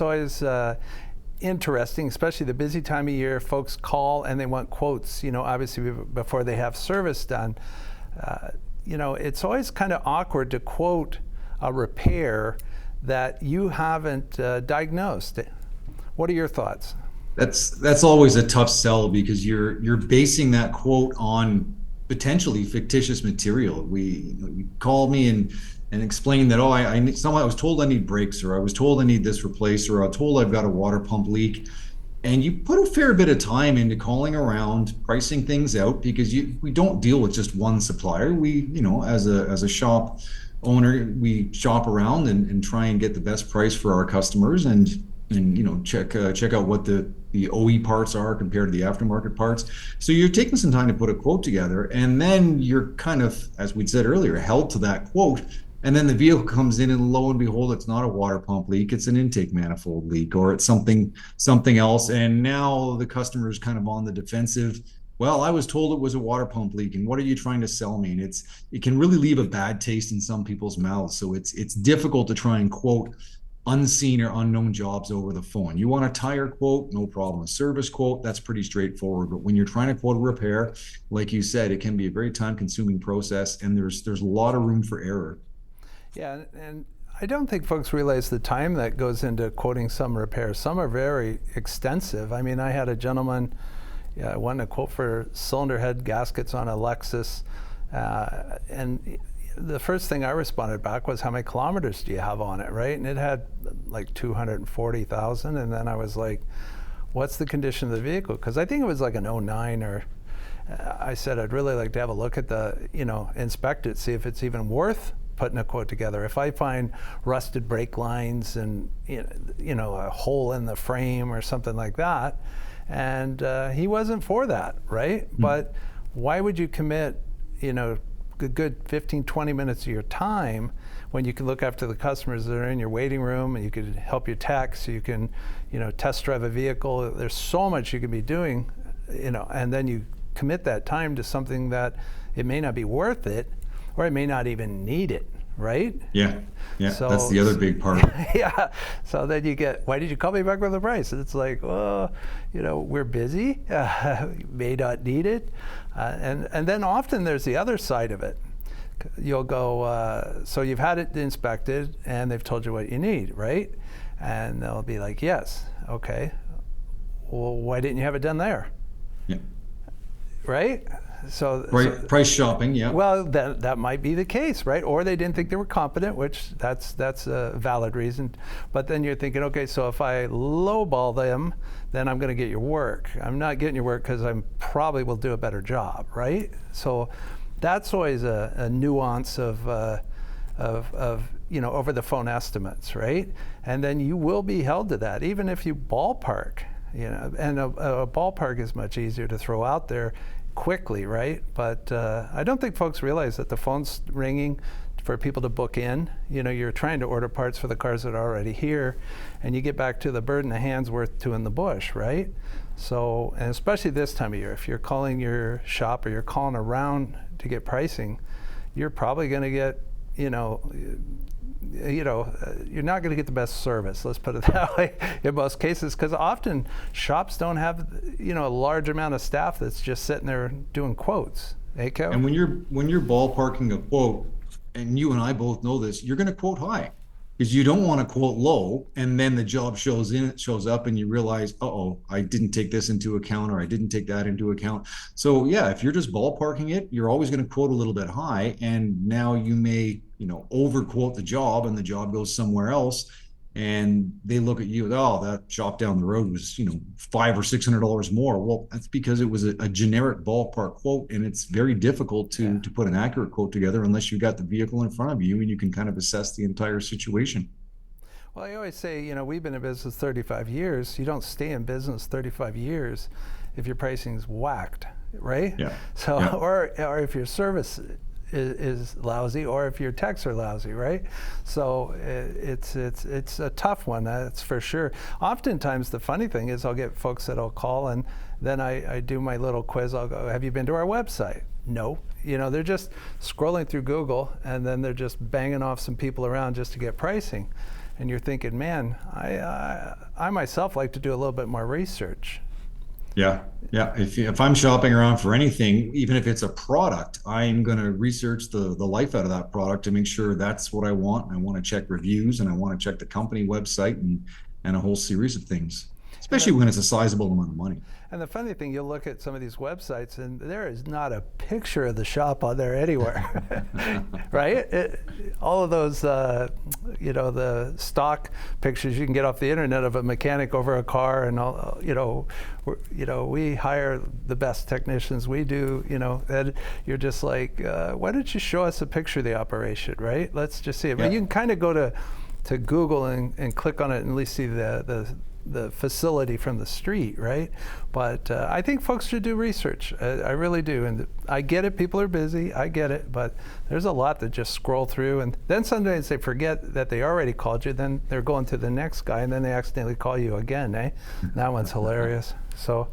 always interesting, especially the busy time of year. Folks call and they want quotes, obviously before they have service done. It's always kind of awkward to quote a repair that you haven't diagnosed. What are your thoughts? That's always a tough sell because you're basing that quote on potentially fictitious material. You call me and explain that, I need someone, I was told I need brakes, or I was told I need this replaced, or I was told I've got a water pump leak. And you put a fair bit of time into calling around, pricing things out, because we don't deal with just one supplier. We, as a shop owner, we shop around and try and get the best price for our customers, and check out what the OE parts are compared to the aftermarket parts. So you're taking some time to put a quote together, and then you're kind of, as we'd said earlier, held to that quote. And then the vehicle comes in, and lo and behold, it's not a water pump leak, it's an intake manifold leak, or it's something else. And now the customer is kind of on the defensive. Well, I was told it was a water pump leak, and what are you trying to sell me? And it can really leave a bad taste in some people's mouths. So it's difficult to try and quote unseen or unknown jobs over the phone. You want a tire quote, no problem. A service quote, that's pretty straightforward. But when you're trying to quote a repair, like you said, it can be a very time-consuming process, and there's a lot of room for error. Yeah, and I don't think folks realize the time that goes into quoting some repairs. Some are very extensive. I mean, I had a gentleman wanting a quote for cylinder head gaskets on a Lexus, and the first thing I responded back was, how many kilometers do you have on it, right? And it had like 240,000, and then I was like, what's the condition of the vehicle? Because I think it was like an '09, or I said, I'd really like to have a look at inspect it, see if it's even worth putting a quote together. If I find rusted brake lines and a hole in the frame or something like that, and he wasn't for that, right? Mm-hmm. But why would you commit a good 15, 20 minutes of your time when you can look after the customers that are in your waiting room, and you could help your techs, you can test drive a vehicle. There's so much you can be doing, and then you commit that time to something that it may not be worth it, or it may not even need it, right? Yeah, so, that's the other big part. Yeah, so then you get, why did you call me back with the price? And it's like, we're busy, may not need it. And then often there's the other side of it. You'll go, so you've had it inspected, and they've told you what you need, right? And they'll be like, yes, okay. Well, why didn't you have it done there? Yeah. Right? So price shopping, yeah. Well, that might be the case, right? Or they didn't think they were competent, which that's a valid reason. But then you're thinking, okay, so if I lowball them, then I'm going to get your work. I'm not getting your work because I probably will do a better job, right? So that's always a nuance of over the phone estimates, right? And then you will be held to that, even if you ballpark. And a ballpark is much easier to throw out there quickly, right? But I don't think folks realize that the phone's ringing for people to book in. You're trying to order parts for the cars that are already here, and you get back to the bird in the hand's worth two in the bush, right? So, and especially this time of year, if you're calling your shop or you're calling around to get pricing, you're probably going to get, you're not going to get the best service, let's put it that way, in most cases, because often shops don't have, a large amount of staff that's just sitting there doing quotes. Kev? And when you're ballparking a quote, and you and I both know this, you're going to quote high, because you don't want to quote low, and then the job shows up, and you realize, I didn't take this into account, or I didn't take that into account. So yeah, if you're just ballparking it, you're always going to quote a little bit high, and now you may over quote the job, and the job goes somewhere else, and they look at you, that shop down the road was $500 or $600 more. Well, that's because it was a generic ballpark quote, and it's very difficult to put an accurate quote together unless you got the vehicle in front of you and you can kind of assess the entire situation. Well, I always say, we've been in business 35 years. You don't stay in business 35 years if your pricing's whacked, right? Yeah. So, yeah. Or if your service is lousy, or if your techs are lousy, right? So it's a tough one, that's for sure. Oftentimes the funny thing is I'll get folks that'll call, and then I do my little quiz. I'll go, have you been to our website? No. They're just scrolling through Google, and then they're just banging off some people around just to get pricing. and you're thinking, man, I myself like to do a little bit more research. Yeah, yeah. If I'm shopping around for anything, even if it's a product, I'm going to research the life out of that product to make sure that's what I want. I want to check reviews, and I want to check the company website, and a whole series of things, especially when it's a sizable amount of money. And the funny thing, you'll look at some of these websites, and there is not a picture of the shop on there anywhere, right? All of those, the stock pictures you can get off the internet of a mechanic over a car, and all, we hire the best technicians. We do, and you're just like, why don't you show us a picture of the operation, right? Let's just see it. Yeah. But you can kind of go to Google and click on it and at least see the facility from the street, right? But I think folks should do research. I really do. And I get it, people are busy, I get it, but there's a lot to just scroll through. And then sometimes they forget that they already called you, then they're going to the next guy, and then they accidentally call you again, eh? That one's hilarious. So